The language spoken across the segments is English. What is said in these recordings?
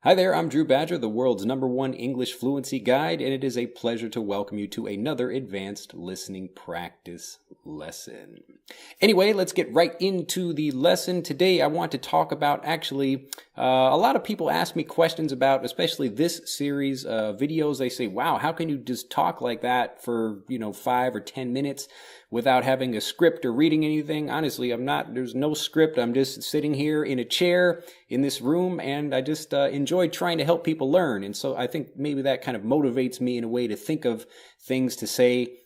Hi there, I'm Drew Badger, the world's #1 English fluency guide, and it is a pleasure to welcome you to another advanced listening practice lesson. Anyway, let's get right into the lesson. Today I want to talk about a lot of people ask me questions about, especially this series of videos. They say, wow, how can you just talk like that for, 5 or 10 minutes without having a script or reading anything? Honestly, there's no script. I'm just sitting here in a chair in this room, and I just enjoy trying to help people learn. And so I think maybe that kind of motivates me in a way to think of things to say.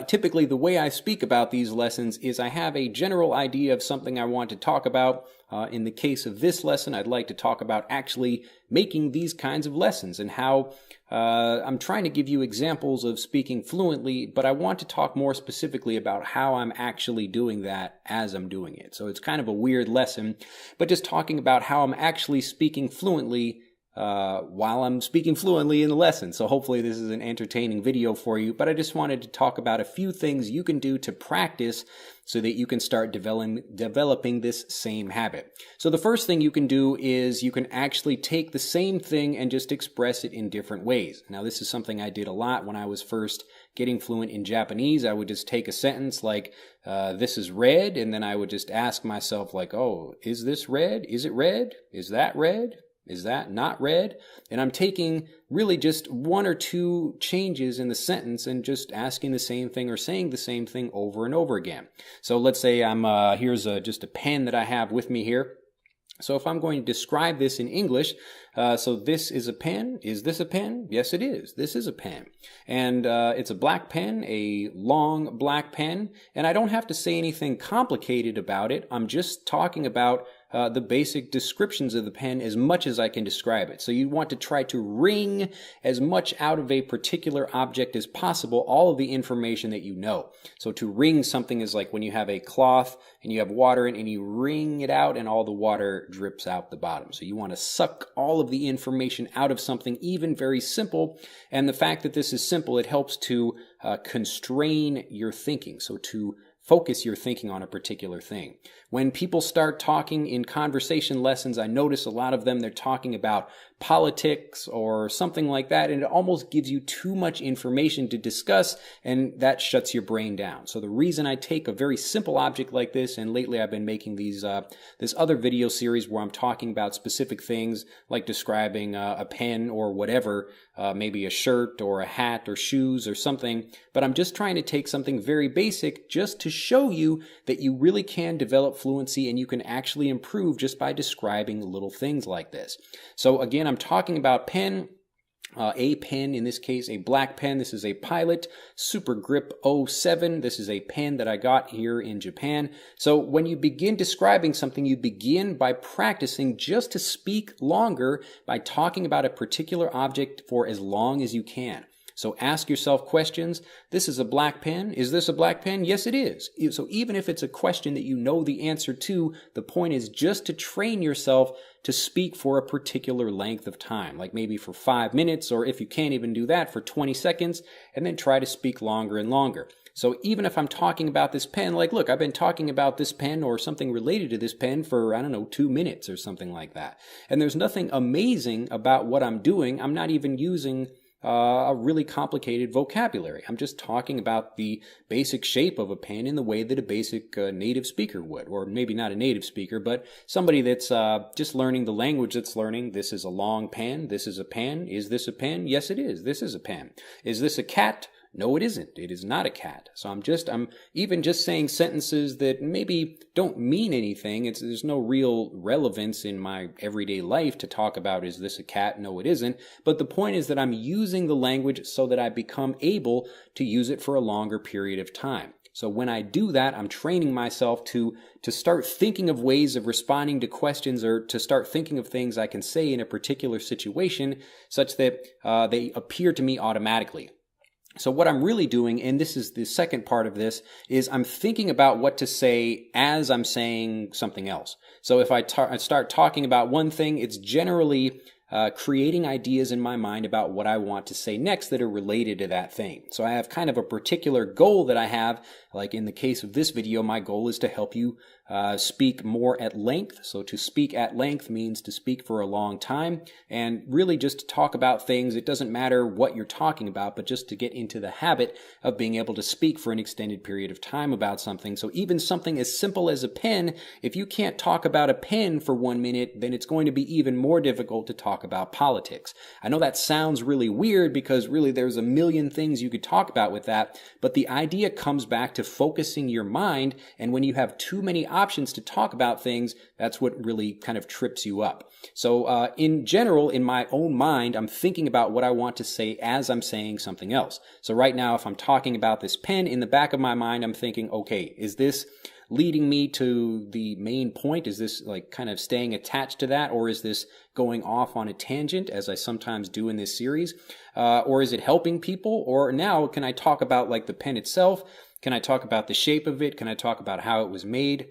Typically, the way I speak about these lessons is I have a general idea of something I want to talk about. In the case of this lesson, I'd like to talk about actually making these kinds of lessons and how I'm trying to give you examples of speaking fluently, but I want to talk more specifically about how I'm actually doing that as I'm doing it. So it's kind of a weird lesson, but just talking about how I'm actually speaking fluently while I'm speaking fluently in the lesson. So hopefully this is an entertaining video for you, but I just wanted to talk about a few things you can do to practice so that you can start developing this same habit. So the first thing you can do is you can actually take the same thing and just express it in different ways. Now, this is something I did a lot when I was first getting fluent in Japanese. I would just take a sentence like, this is red, and then I would just ask myself like, oh, is this red? Is it red? Is that red? Is that not red? And I'm taking really just one or two changes in the sentence and just asking the same thing or saying the same thing over and over again. So let's say here's just a pen that I have with me here. So if I'm going to describe this in English, so this is a pen. Is this a pen? Yes, it is. This is a pen. And it's a black pen, a long black pen. And I don't have to say anything complicated about it. I'm just talking about the basic descriptions of the pen as much as I can describe it. So you want to try to wring as much out of a particular object as possible, all of the information that you know. So to wring something is like when you have a cloth and you have water in it and you wring it out and all the water drips out the bottom. So you want to suck all of the information out of something, even very simple. And the fact that this is simple, it helps to constrain your thinking. So to focus your thinking on a particular thing. When people start talking in conversation lessons, I notice a lot of them, they're talking about politics or something like that, and it almost gives you too much information to discuss, and that shuts your brain down. So the reason I take a very simple object like this, and lately I've been making these this other video series where I'm talking about specific things, like describing a pen or whatever, maybe a shirt or a hat or shoes or something, but I'm just trying to take something very basic just to show you that you really can develop fluency and you can actually improve just by describing little things like this. So again, I'm talking about pen, a pen, in this case, a black pen. This is a Pilot Super Grip 07. This is a pen that I got here in Japan. So when you begin describing something, you begin by practicing just to speak longer by talking about a particular object for as long as you can. So ask yourself questions. This is a black pen. Is this a black pen? Yes, it is. So even if it's a question that you know the answer to, the point is just to train yourself to speak for a particular length of time, like maybe for 5 minutes, or if you can't even do that, for 20 seconds, and then try to speak longer and longer. So even if I'm talking about this pen, like, look, I've been talking about this pen or something related to this pen for, 2 minutes or something like that. And there's nothing amazing about what I'm doing. I'm not even using a really complicated vocabulary. I'm just talking about the basic shape of a pen in the way that a basic native speaker would, or maybe not a native speaker, but somebody that's just learning the language that's learning. This is a long pen. This is a pen. Is this a pen? Yes, it is. This is a pen. Is this a cat? No, it isn't. It is not a cat. So I'm even just saying sentences that maybe don't mean anything. There's no real relevance in my everyday life to talk about, is this a cat? No, it isn't. But the point is that I'm using the language so that I become able to use it for a longer period of time. So when I do that, I'm training myself to start thinking of ways of responding to questions, or to start thinking of things I can say in a particular situation such that they appear to me automatically. So what I'm really doing, and this is the second part of this, is I'm thinking about what to say as I'm saying something else. So if I start talking about one thing, it's generally creating ideas in my mind about what I want to say next that are related to that thing. So I have kind of a particular goal that I have, Like in the case of this video, my goal is to help you speak more at length. So to speak at length means to speak for a long time and really just to talk about things. It doesn't matter what you're talking about, but just to get into the habit of being able to speak for an extended period of time about something. So even something as simple as a pen, if you can't talk about a pen for 1 minute, then it's going to be even more difficult to talk about politics. I know that sounds really weird because really there's a million things you could talk about with that, but the idea comes back to focusing your mind, and when you have too many options to talk about things, that's what really kind of trips you up. So in general, in my own mind, I'm thinking about what I want to say as I'm saying something else. So right now, if I'm talking about this pen, in the back of my mind, I'm thinking, okay, is this leading me to the main point? Is this like kind of staying attached to that? Or is this going off on a tangent, as I sometimes do in this series? Or is it helping people? Or now, can I talk about like the pen itself? Can I talk about the shape of it? Can I talk about how it was made?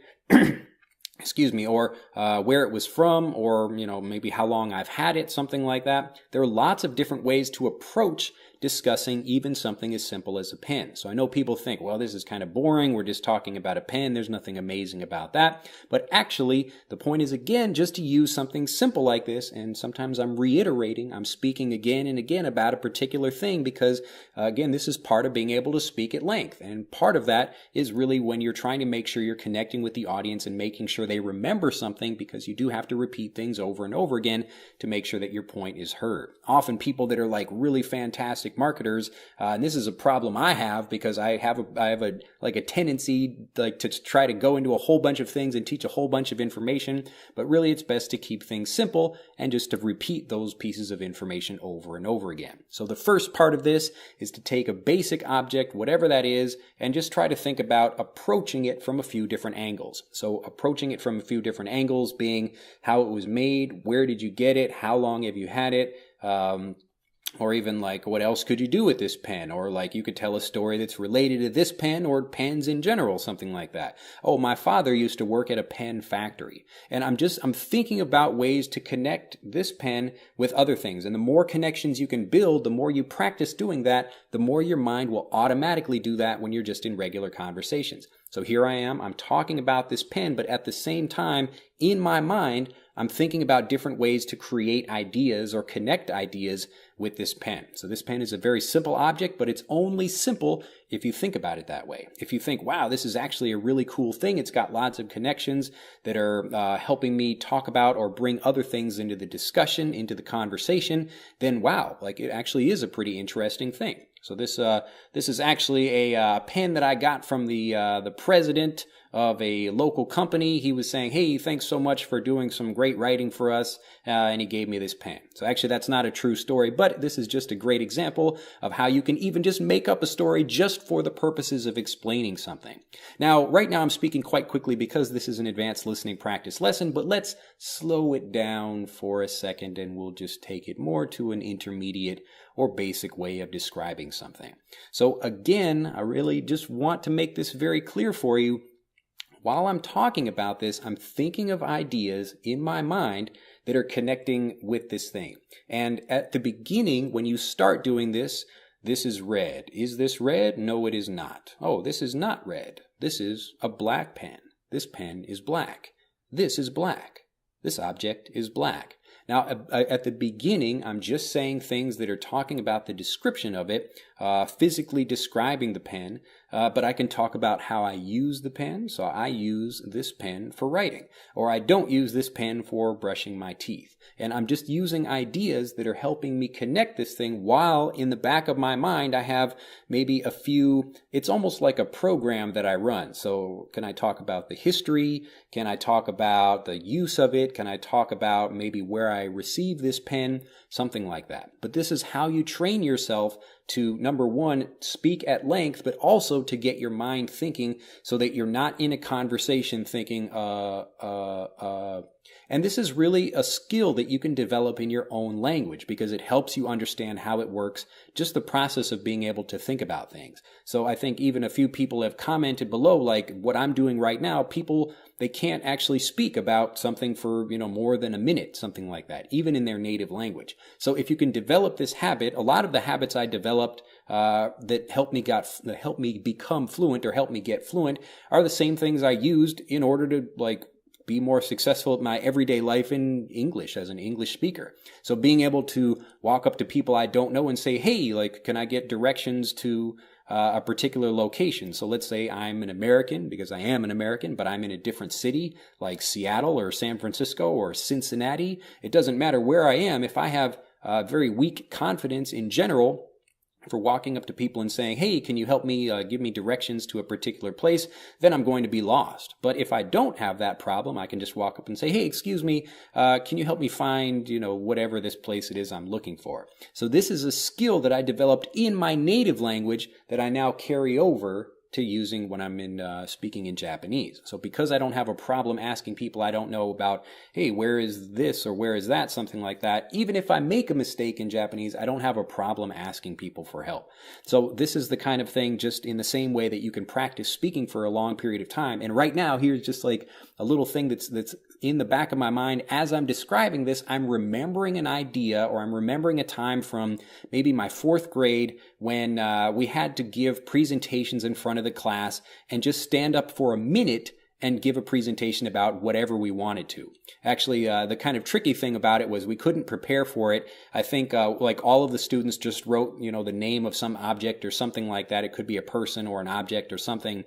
Excuse me, or where it was from, or, maybe how long I've had it, something like that. There are lots of different ways to approach discussing even something as simple as a pen. So I know people think, well, this is kind of boring. We're just talking about a pen. There's nothing amazing about that. But actually, the point is, again, just to use something simple like this. And sometimes I'm reiterating, I'm speaking again and again about a particular thing because, again, this is part of being able to speak at length. And part of that is really when you're trying to make sure you're connecting with the audience and making sure they remember something, because you do have to repeat things over and over again to make sure that your point is heard. Often people that are like really fantastic marketers, and this is a problem I have because I have a tendency like to try to go into a whole bunch of things and teach a whole bunch of information, but really it's best to keep things simple and just to repeat those pieces of information over and over again. So the first part of this is to take a basic object, whatever that is, and just try to think about approaching it from a few different angles. So approaching it from a few different angles being how it was made, where did you get it, how long have you had it, or even like, what else could you do with this pen? Or like, you could tell a story that's related to this pen or pens in general, something like that. Oh, my father used to work at a pen factory. And I'm thinking about ways to connect this pen with other things. And the more connections you can build, the more you practice doing that, the more your mind will automatically do that when you're just in regular conversations. So here I am, I'm talking about this pen, but at the same time, in my mind, I'm thinking about different ways to create ideas or connect ideas with this pen. So this pen is a very simple object, but it's only simple if you think about it that way. If you think, wow, this is actually a really cool thing, it's got lots of connections that are helping me talk about or bring other things into the discussion, into the conversation, then wow, like it actually is a pretty interesting thing. So this is actually a pen that I got from the president of a local company. He was saying, hey, thanks so much for doing some great writing for us, and he gave me this pen. So actually that's not a true story, but this is just a great example of how you can even just make up a story just for the purposes of explaining something. Now, right now I'm speaking quite quickly because this is an advanced listening practice lesson, but let's slow it down for a second and we'll just take it more to an intermediate or basic way of describing something. So again, I really just want to make this very clear for you. While I'm talking about this, I'm thinking of ideas in my mind that are connecting with this thing. And at the beginning, when you start doing this, this is red. Is this red? No, it is not. Oh, this is not red. This is a black pen. This pen is black. This is black. This object is black. Now, at the beginning, I'm just saying things that are talking about the description of it, physically describing the pen, but I can talk about how I use the pen. So I use this pen for writing, or I don't use this pen for brushing my teeth. And I'm just using ideas that are helping me connect this thing while in the back of my mind I have maybe a few, it's almost like a program that I run. So can I talk about the history? Can I talk about the use of it? Can I talk about maybe where I received this pen? Something like that. But this is how you train yourself to, number one, speak at length, but also to get your mind thinking so that you're not in a conversation thinking, And this is really a skill that you can develop in your own language because it helps you understand how it works, just the process of being able to think about things. So I think even a few people have commented below, like what I'm doing right now, people, they can't actually speak about something for, more than a minute, something like that, even in their native language. So if you can develop this habit, a lot of the habits I developed that helped me become fluent or helped me get fluent are the same things I used in order to like be more successful at my everyday life in English as an English speaker. So being able to walk up to people I don't know and say, hey, like, can I get directions to a particular location? So let's say I'm an American, because I am an American, but I'm in a different city like Seattle or San Francisco or Cincinnati. It doesn't matter where I am. If I have very weak confidence in general, for walking up to people and saying, hey, can you help me, give me directions to a particular place, then I'm going to be lost. But if I don't have that problem, I can just walk up and say, hey, excuse me, can you help me find, whatever this place it is I'm looking for? So this is a skill that I developed in my native language that I now carry over to using when I'm speaking in Japanese. So because I don't have a problem asking people I don't know about, hey, where is this or where is that, something like that, even if I make a mistake in Japanese, I don't have a problem asking people for help. So this is the kind of thing, just in the same way that you can practice speaking for a long period of time. And right now, here's just like a little thing that's in the back of my mind as I'm describing this. I'm remembering an idea, or I'm remembering a time from maybe my 4th grade when we had to give presentations in front of the class and just stand up for a minute and give a presentation about whatever we wanted to. Actually, the kind of tricky thing about it was we couldn't prepare for it. I think like all of the students just wrote, the name of some object or something like that. It could be a person or an object or something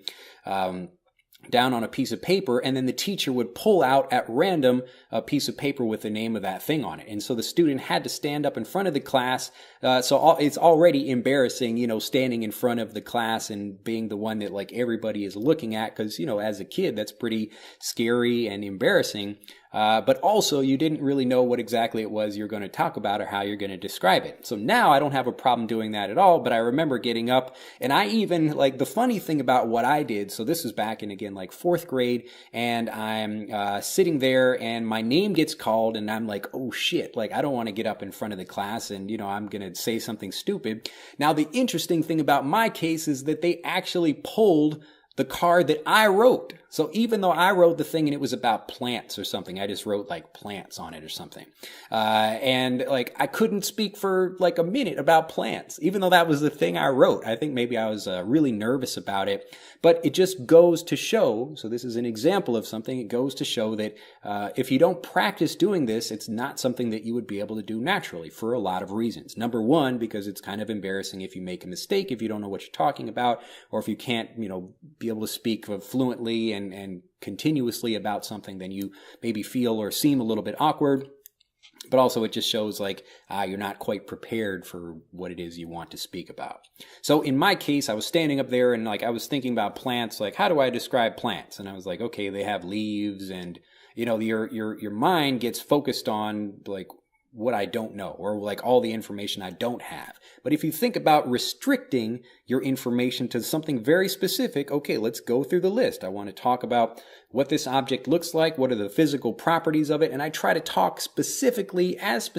down on a piece of paper, and then the teacher would pull out at random a piece of paper with the name of that thing on it. And so the student had to stand up in front of the class. It's already embarrassing, standing in front of the class and being the one that like everybody is looking at, because, as a kid, that's pretty scary and embarrassing. But also you didn't really know what exactly it was you're going to talk about or how you're going to describe it. So now I don't have a problem doing that at all, but I remember getting up, and I even, like, the funny thing about what I did, so this was back in, again, like 4th grade, and I'm sitting there and my name gets called, and I'm like, oh shit, like I don't want to get up in front of the class and, I'm going to say something stupid. Now the interesting thing about my case is that they actually pulled the card that I wrote. So even though I wrote the thing and it was about plants or something, I just wrote like plants on it or something. And like I couldn't speak for like a minute about plants, even though that was the thing I wrote. I think maybe I was really nervous about it, but it just goes to show, so this is an example of something, it goes to show that if you don't practice doing this, it's not something that you would be able to do naturally for a lot of reasons. Number one, because it's kind of embarrassing if you make a mistake, if you don't know what you're talking about, or if you can't, be able to speak fluently and continuously about something, then you maybe feel or seem a little bit awkward. But also it just shows like you're not quite prepared for what it is you want to speak about. So in my case, I was standing up there and like I was thinking about plants, like how do I describe plants? And I was like, okay, they have leaves, and your mind gets focused on like what I don't know, or like all the information I don't have. But if you think about restricting your information to something very specific, okay, let's go through the list. I want to talk about what this object looks like, what are the physical properties of it, and I try to talk specifically as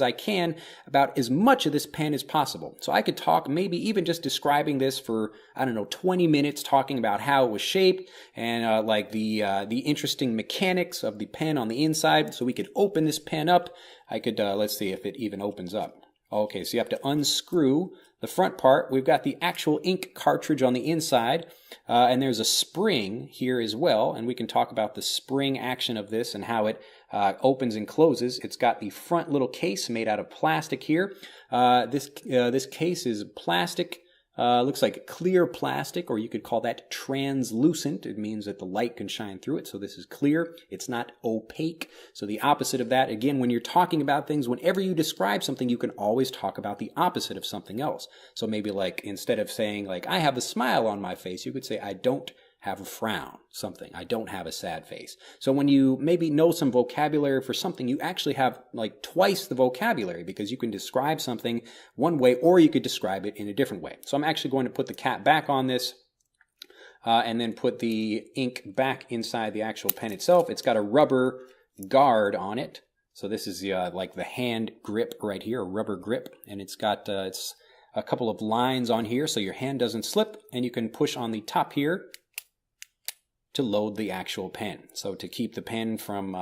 I can about as much of this pen as possible. So I could talk maybe even just describing this for, 20 minutes, talking about how it was shaped and like the interesting mechanics of the pen on the inside. So we could open this pen up. I could, let's see if it even opens up. Okay, so you have to unscrew the front part. We've got the actual ink cartridge on the inside, and there's a spring here as well, and we can talk about the spring action of this and how it opens and closes. It's got the front little case made out of plastic here. This case is plastic. Looks like clear plastic, or you could call that translucent. It means that the light can shine through it. So this is clear. It's not opaque. So the opposite of that, again, when you're talking about things, whenever you describe something, you can always talk about the opposite of something else. So maybe like instead of saying like, I have a smile on my face, you could say, I don't have a frown, something. I don't have a sad face. So when you maybe know some vocabulary for something, you actually have like twice the vocabulary, because you can describe something one way or you could describe it in a different way. So I'm actually going to put the cap back on this and then put the ink back inside the actual pen itself. It's got a rubber guard on it. So this is like the hand grip right here, a rubber grip, and it's got it's a couple of lines on here so your hand doesn't slip, and you can push on the top here to load the actual pen. So to keep the pen from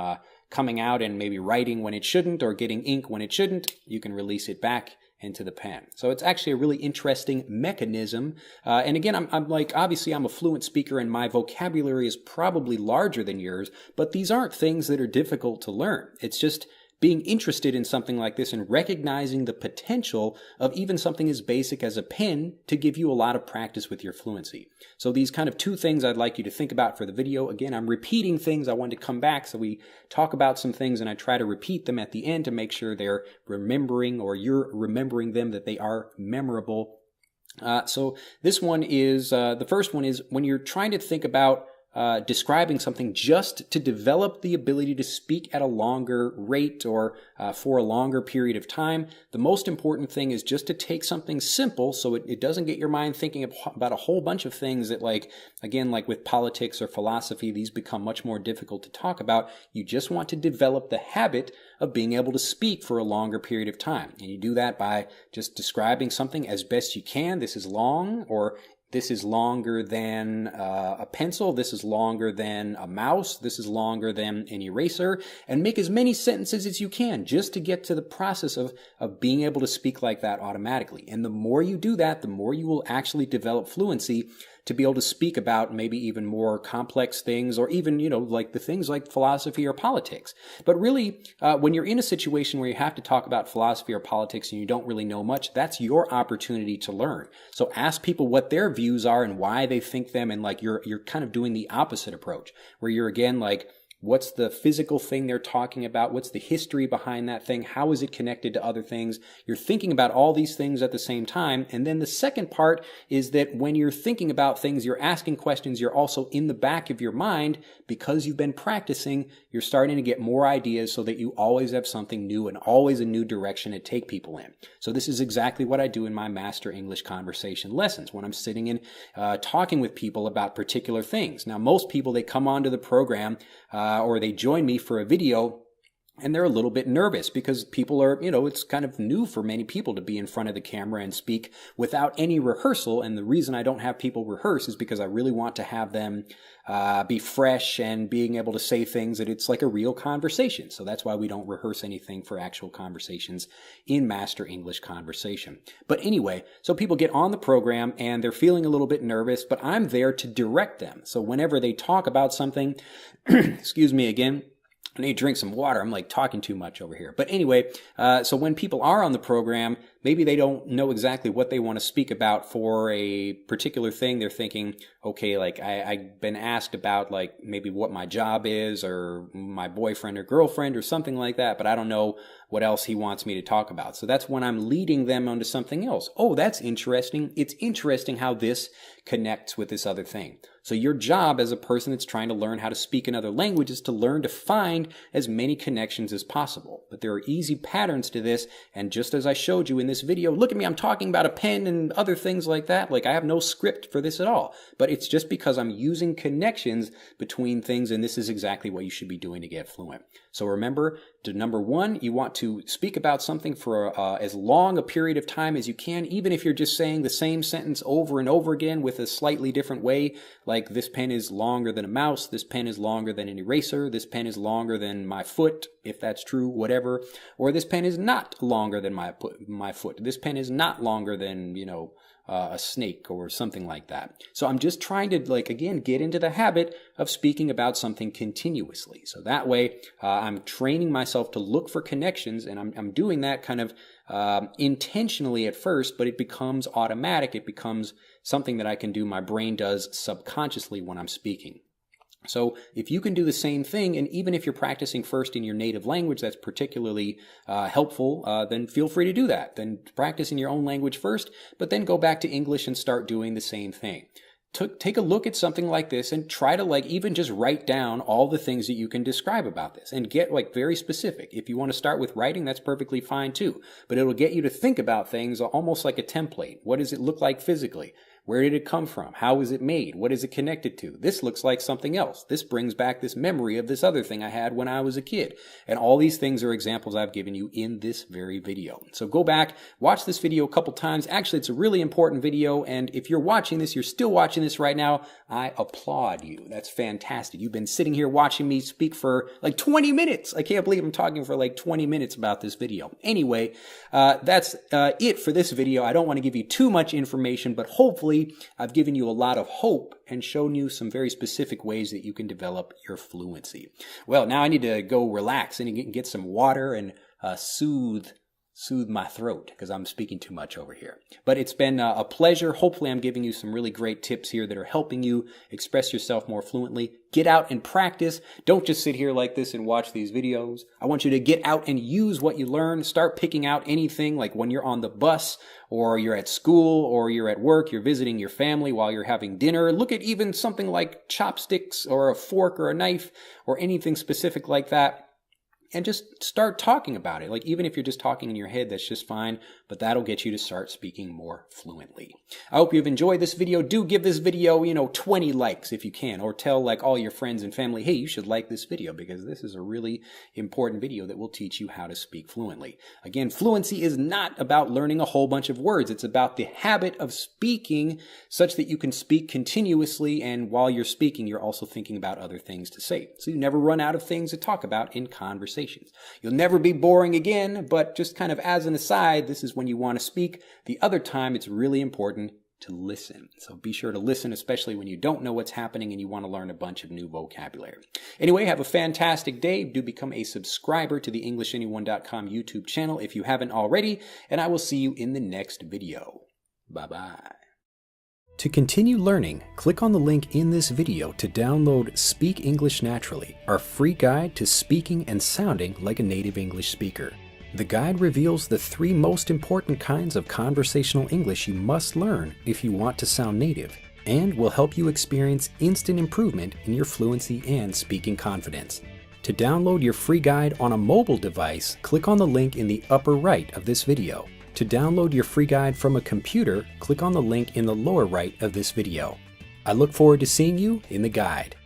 coming out and maybe writing when it shouldn't or getting ink when it shouldn't, you can release it back into the pen. So it's actually a really interesting mechanism. And again, I'm like, obviously I'm a fluent speaker and my vocabulary is probably larger than yours, but these aren't things that are difficult to learn. It's just being interested in something like this and recognizing the potential of even something as basic as a pen to give you a lot of practice with your fluency. So these kind of two things I'd like you to think about for the video. Again, I'm repeating things. I wanted to come back so we talk about some things and I try to repeat them at the end to make sure they're remembering, or you're remembering them, that they are memorable. So this one is, the first one is when you're trying to think about describing something just to develop the ability to speak at a longer rate or for a longer period of time. The most important thing is just to take something simple so it doesn't get your mind thinking about a whole bunch of things that, like, again, like with politics or philosophy, these become much more difficult to talk about. You just want to develop the habit of being able to speak for a longer period of time. And you do that by just describing something as best you can. This is long, or this is longer than a pencil. This is longer than a mouse. This is longer than an eraser. And make as many sentences as you can just to get to the process of being able to speak like that automatically. And the more you do that, the more you will actually develop fluency to be able to speak about maybe even more complex things, or even, like the things like philosophy or politics. But really, when you're in a situation where you have to talk about philosophy or politics and you don't really know much, that's your opportunity to learn. So ask people what their views are and why they think them, and like you're kind of doing the opposite approach, where you're again like, what's the physical thing they're talking about? What's the history behind that thing? How is it connected to other things? You're thinking about all these things at the same time. And then the second part is that when you're thinking about things, you're asking questions, you're also in the back of your mind, because you've been practicing, you're starting to get more ideas so that you always have something new and always a new direction to take people in. So this is exactly what I do in my Master English Conversation lessons when I'm sitting and talking with people about particular things. Now, most people, they come onto the program or they join me for a video, and they're a little bit nervous because people are, it's kind of new for many people to be in front of the camera and speak without any rehearsal. And the reason I don't have people rehearse is because I really want to have them be fresh and being able to say things that it's like a real conversation. So that's why we don't rehearse anything for actual conversations in Master English Conversation. But anyway, so people get on the program and they're feeling a little bit nervous, but I'm there to direct them. So whenever they talk about something, excuse me again, I need to drink some water. I'm like talking too much over here. But anyway, so when people are on the program, maybe they don't know exactly what they want to speak about for a particular thing. They're thinking, okay, like I've been asked about like maybe what my job is, or my boyfriend or girlfriend or something like that, but I don't know what else he wants me to talk about. So that's when I'm leading them onto something else. Oh, that's interesting. It's interesting how this connects with this other thing. So your job as a person that's trying to learn how to speak another language is to learn to find as many connections as possible. But there are easy patterns to this. And just as I showed you in this video, look at me, I'm talking about a pen and other things like that. Like I have no script for this at all. But it's just because I'm using connections between things, and this is exactly what you should be doing to get fluent. So remember, number one, you want to speak about something for as long a period of time as you can, even if you're just saying the same sentence over and over again with a slightly different way. Like this pen is longer than a mouse, this pen is longer than an eraser, this pen is longer than my foot, if that's true, whatever. Or this pen is not longer than my foot. This pen is not longer than, a snake or something like that. So I'm just trying to, like, again, get into the habit of speaking about something continuously. So that way I'm training myself to look for connections, and I'm doing that kind of intentionally at first, but it becomes automatic. It becomes something that I can do, my brain does subconsciously when I'm speaking. So if you can do the same thing, and even if you're practicing first in your native language, that's particularly helpful, then feel free to do that. Then practice in your own language first, but then go back to English and start doing the same thing. Take a look at something like this and try to even just write down all the things that you can describe about this, and get very specific. If you want to start with writing, that's perfectly fine too, but it'll get you to think about things almost like a template. What does it look like physically? Where did it come from? How was it made? What is it connected to? This looks like something else. This brings back this memory of this other thing I had when I was a kid. And all these things are examples I've given you in this very video. So go back, watch this video a couple times. Actually, it's a really important video. And if you're watching this, you're still watching this right now, I applaud you. That's fantastic. You've been sitting here watching me speak for like 20 minutes. I can't believe I'm talking for like 20 minutes about this video. Anyway, that's it for this video. I don't want to give you too much information, but hopefully I've given you a lot of hope and shown you some very specific ways that you can develop your fluency. Well, now I need to go relax and get some water and soothe my throat because I'm speaking too much over here. But it's been a pleasure. Hopefully I'm giving you some really great tips here that are helping you express yourself more fluently. Get out and practice. Don't just sit here like this and watch these videos. I want you to get out and use what you learn. Start picking out anything, like when you're on the bus or you're at school or you're at work, you're visiting your family while you're having dinner. Look at even something like chopsticks or a fork or a knife or anything specific like that. And just start talking about it. Like, even if you're just talking in your head, that's just fine, but that'll get you to start speaking more fluently. I hope you've enjoyed this video. Do give this video, 20 likes if you can, or tell like all your friends and family, hey, you should like this video because this is a really important video that will teach you how to speak fluently. Again, fluency is not about learning a whole bunch of words. It's about the habit of speaking such that you can speak continuously, and while you're speaking, you're also thinking about other things to say. So you never run out of things to talk about in conversation. You'll never be boring again, but just kind of as an aside, this is when you want to speak. The other time, it's really important to listen. So be sure to listen, especially when you don't know what's happening and you want to learn a bunch of new vocabulary. Anyway, have a fantastic day. Do become a subscriber to the EnglishAnyone.com YouTube channel if you haven't already, and I will see you in the next video. Bye-bye. To continue learning, click on the link in this video to download Speak English Naturally, our free guide to speaking and sounding like a native English speaker. The guide reveals the 3 most important kinds of conversational English you must learn if you want to sound native, and will help you experience instant improvement in your fluency and speaking confidence. To download your free guide on a mobile device, click on the link in the upper right of this video. To download your free guide from a computer, click on the link in the lower right of this video. I look forward to seeing you in the guide.